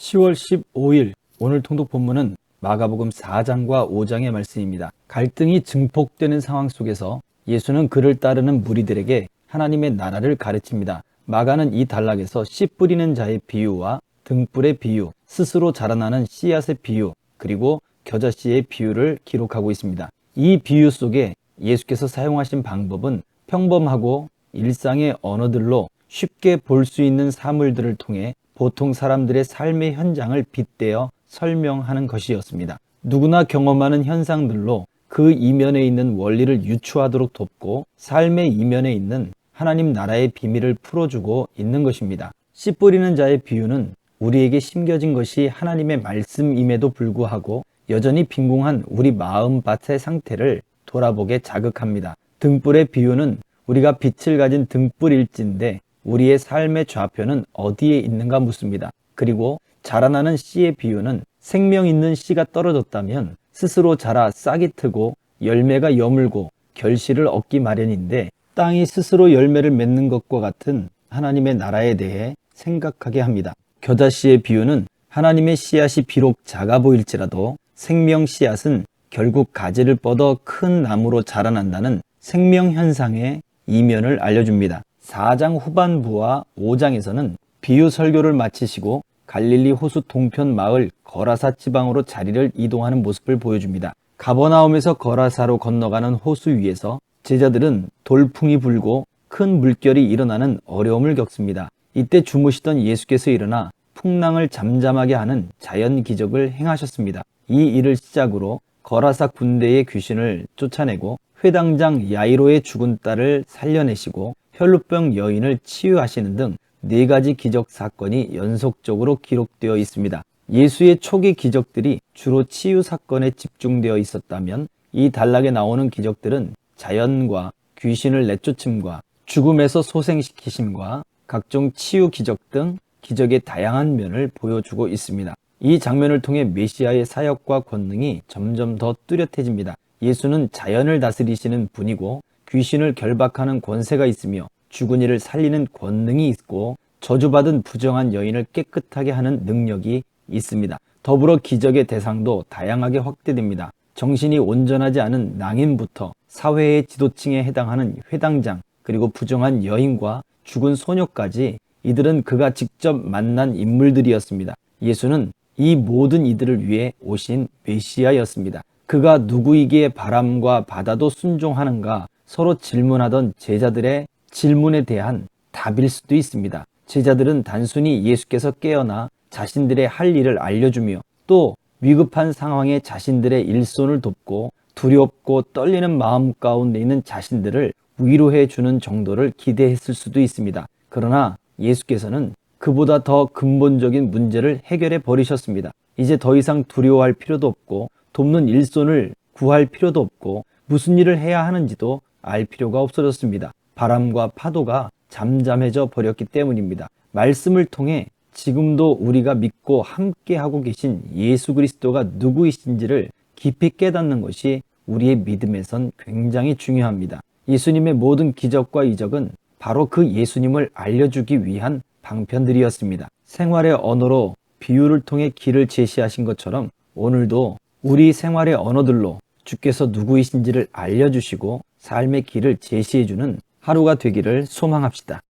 10월 15일 오늘 통독 본문은 마가복음 4장과 5장의 말씀입니다. 갈등이 증폭되는 상황 속에서 예수는 그를 따르는 무리들에게 하나님의 나라를 가르칩니다. 마가는 이 단락에서 씨 뿌리는 자의 비유와 등불의 비유, 스스로 자라나는 씨앗의 비유, 그리고 겨자씨의 비유를 기록하고 있습니다. 이 비유 속에 예수께서 사용하신 방법은 평범하고 일상의 언어들로 쉽게 볼 수 있는 사물들을 통해 보통 사람들의 삶의 현장을 빗대어 설명하는 것이었습니다. 누구나 경험하는 현상들로 그 이면에 있는 원리를 유추하도록 돕고 삶의 이면에 있는 하나님 나라의 비밀을 풀어주고 있는 것입니다. 씨 뿌리는 자의 비유는 우리에게 심겨진 것이 하나님의 말씀임에도 불구하고 여전히 빈궁한 우리 마음밭의 상태를 돌아보게 자극합니다. 등불의 비유는 우리가 빛을 가진 등불일진데 우리의 삶의 좌표는 어디에 있는가 묻습니다. 그리고 자라나는 씨의 비유는 생명 있는 씨가 떨어졌다면 스스로 자라 싹이 트고 열매가 여물고 결실을 얻기 마련인데 땅이 스스로 열매를 맺는 것과 같은 하나님의 나라에 대해 생각하게 합니다. 겨자씨의 비유는 하나님의 씨앗이 비록 작아 보일지라도 생명 씨앗은 결국 가지를 뻗어 큰 나무로 자라난다는 생명 현상의 이면을 알려줍니다. 4장 후반부와 5장에서는 비유 설교를 마치시고 갈릴리 호수 동편 마을 거라사 지방으로 자리를 이동하는 모습을 보여줍니다. 가버나움에서 거라사로 건너가는 호수 위에서 제자들은 돌풍이 불고 큰 물결이 일어나는 어려움을 겪습니다. 이때 주무시던 예수께서 일어나 풍랑을 잠잠하게 하는 자연 기적을 행하셨습니다. 이 일을 시작으로 거라사 군대의 귀신을 쫓아내고 회당장 야이로의 죽은 딸을 살려내시고 혈루병 여인을 치유하시는 등 4가지 기적 사건이 연속적으로 기록되어 있습니다. 예수의 초기 기적들이 주로 치유 사건에 집중되어 있었다면 이 단락에 나오는 기적들은 자연과 귀신을 내쫓음과 죽음에서 소생시키심과 각종 치유 기적 등 기적의 다양한 면을 보여주고 있습니다. 이 장면을 통해 메시아의 사역과 권능이 점점 더 뚜렷해집니다. 예수는 자연을 다스리시는 분이고 귀신을 결박하는 권세가 있으며 죽은 이를 살리는 권능이 있고 저주받은 부정한 여인을 깨끗하게 하는 능력이 있습니다. 더불어 기적의 대상도 다양하게 확대됩니다. 정신이 온전하지 않은 낭인부터 사회의 지도층에 해당하는 회당장, 그리고 부정한 여인과 죽은 소녀까지 이들은 그가 직접 만난 인물들이었습니다. 예수는 이 모든 이들을 위해 오신 메시아였습니다. 그가 누구이기에 바람과 바다도 순종하는가 서로 질문하던 제자들의 질문에 대한 답일 수도 있습니다. 제자들은 단순히 예수께서 깨어나 자신들의 할 일을 알려주며 또 위급한 상황에 자신들의 일손을 돕고 두렵고 떨리는 마음 가운데 있는 자신들을 위로해 주는 정도를 기대했을 수도 있습니다. 그러나 예수께서는 그보다 더 근본적인 문제를 해결해 버리셨습니다. 이제 더 이상 두려워할 필요도 없고 돕는 일손을 구할 필요도 없고 무슨 일을 해야 하는지도 알 필요가 없어졌습니다. 바람과 파도가 잠잠해져 버렸기 때문입니다. 말씀을 통해 지금도 우리가 믿고 함께하고 계신 예수 그리스도가 누구이신지를 깊이 깨닫는 것이 우리의 믿음에선 굉장히 중요합니다. 예수님의 모든 기적과 이적은 바로 그 예수님을 알려주기 위한 방편들이었습니다. 생활의 언어로 비유를 통해 길을 제시하신 것처럼 오늘도 우리 생활의 언어들로 주께서 누구이신지를 알려주시고 삶의 길을 제시해주는 하루가 되기를 소망합시다.